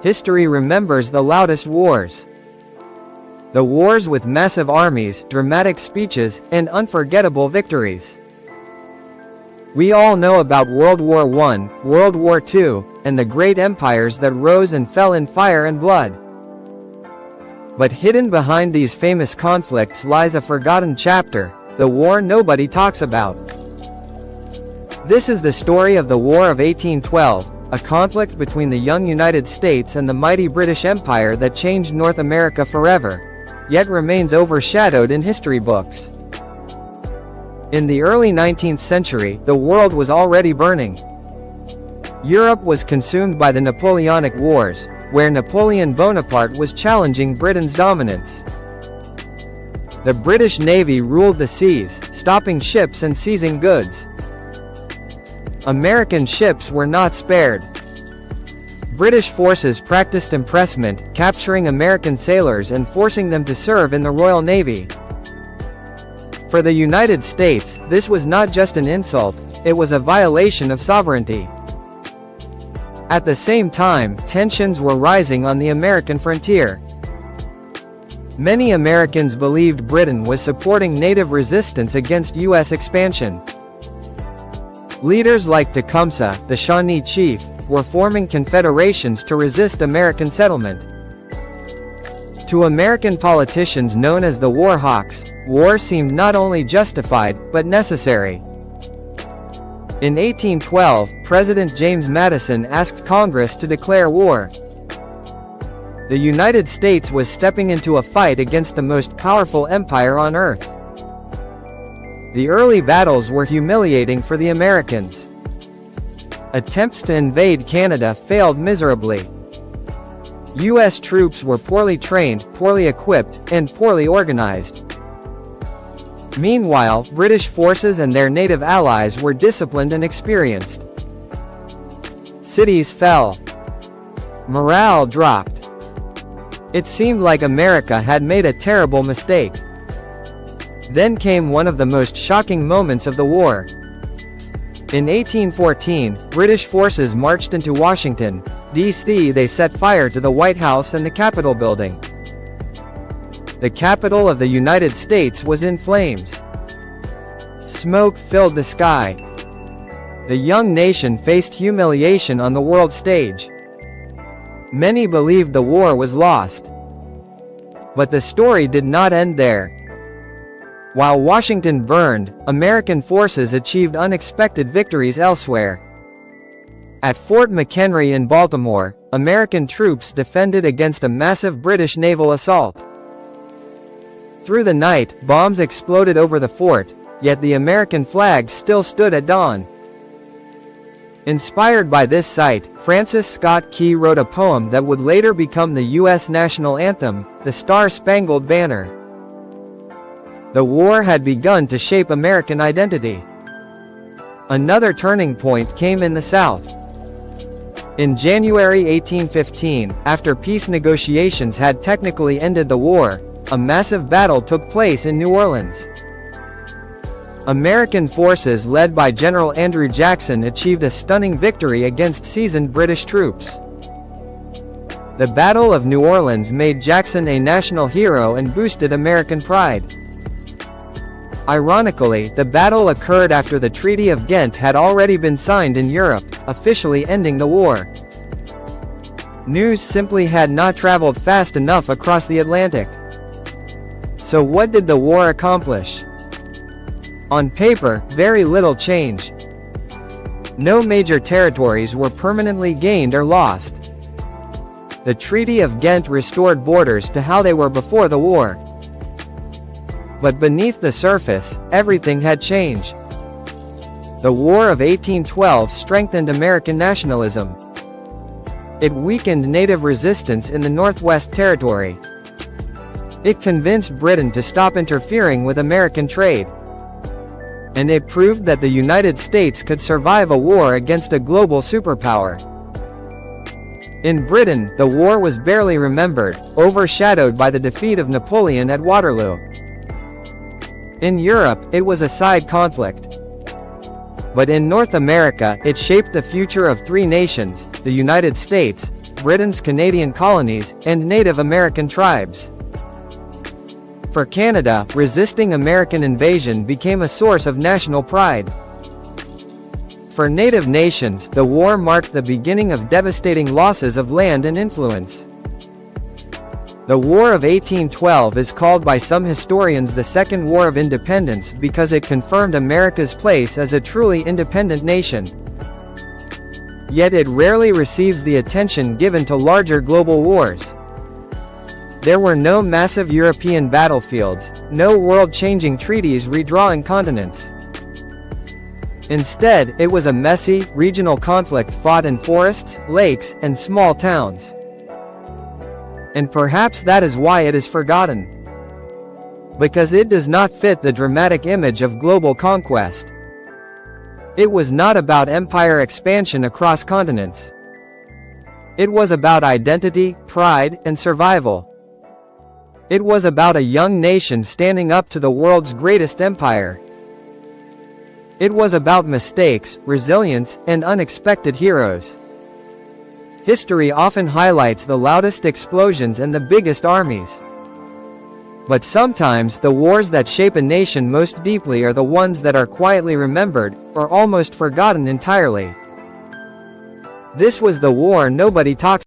history remembers the loudest wars. The wars with massive armies, dramatic speeches, and unforgettable victories. We all know about World War I, World War II, and the great empires that rose and fell in fire and blood. But hidden behind these famous conflicts lies a forgotten chapter, the war nobody talks about. This is the story of the War of 1812, a conflict between the young United States and the mighty British Empire that changed North America forever, yet remains overshadowed in history books. In the early 19th century, the world was already burning. Europe was consumed by the Napoleonic Wars, where Napoleon Bonaparte was challenging Britain's dominance. The British Navy ruled the seas, stopping ships and seizing goods. American ships were not spared. British forces practiced impressment, capturing American sailors and forcing them to serve in the Royal Navy. For the United States, this was not just an insult, it was a violation of sovereignty. At the same time, tensions were rising on the American frontier. Many Americans believed Britain was supporting native resistance against U.S. expansion. Leaders like Tecumseh, the Shawnee chief, were forming confederations to resist American settlement. To American politicians known as the war hawks, war seemed not only justified, but necessary. In 1812, President James Madison asked Congress to declare war. The United States was stepping into a fight against the most powerful empire on earth. The early battles were humiliating for the Americans. Attempts to invade Canada failed miserably. U.S. troops were poorly trained, poorly equipped, and poorly organized. Meanwhile, British forces and their native allies were disciplined and experienced. Cities fell. Morale dropped. It seemed like America had made a terrible mistake. Then came one of the most shocking moments of the war. In 1814, British forces marched into Washington, D.C. They set fire to the White House and the Capitol building. The capital of the United States was in flames. Smoke filled the sky. The young nation faced humiliation on the world stage. Many believed the war was lost. But the story did not end there. While Washington burned, American forces achieved unexpected victories elsewhere. At Fort McHenry in Baltimore, American troops defended against a massive British naval assault. Through the night, bombs exploded over the fort, yet the American flag still stood at dawn. Inspired by this sight, Francis Scott Key wrote a poem that would later become the U.S. national anthem, the Star-Spangled Banner. The war had begun to shape American identity. Another turning point came in the South. In January 1815, after peace negotiations had technically ended the war, a massive battle took place in New Orleans. American forces led by General Andrew Jackson achieved a stunning victory against seasoned British troops. The Battle of New Orleans made Jackson a national hero and boosted American pride. Ironically, the battle occurred after the Treaty of Ghent had already been signed in Europe, officially ending the war. News simply had not traveled fast enough across the Atlantic. So what did the war accomplish? On paper, very little change. No major territories were permanently gained or lost. The Treaty of Ghent restored borders to how they were before the war. But beneath the surface, everything had changed. The War of 1812 strengthened American nationalism. It weakened native resistance in the Northwest Territory. It convinced Britain to stop interfering with American trade. And it proved that the United States could survive a war against a global superpower. In Britain, the war was barely remembered, overshadowed by the defeat of Napoleon at Waterloo. In Europe, it was a side conflict. But in North America, it shaped the future of three nations, the United States, Britain's Canadian colonies, and Native American tribes. For Canada, resisting American invasion became a source of national pride. For Native nations, the war marked the beginning of devastating losses of land and influence. The War of 1812 is called by some historians the Second War of Independence because it confirmed America's place as a truly independent nation. Yet it rarely receives the attention given to larger global wars. There were no massive European battlefields, no world-changing treaties redrawing continents. Instead, it was a messy, regional conflict fought in forests, lakes, and small towns. And perhaps that is why it is forgotten. Because it does not fit the dramatic image of global conquest. It was not about empire expansion across continents. It was about identity, pride, and survival. It was about a young nation standing up to the world's greatest empire. It was about mistakes, resilience, and unexpected heroes. History often highlights the loudest explosions and the biggest armies. But sometimes, the wars that shape a nation most deeply are the ones that are quietly remembered, or almost forgotten entirely. This was the war nobody talks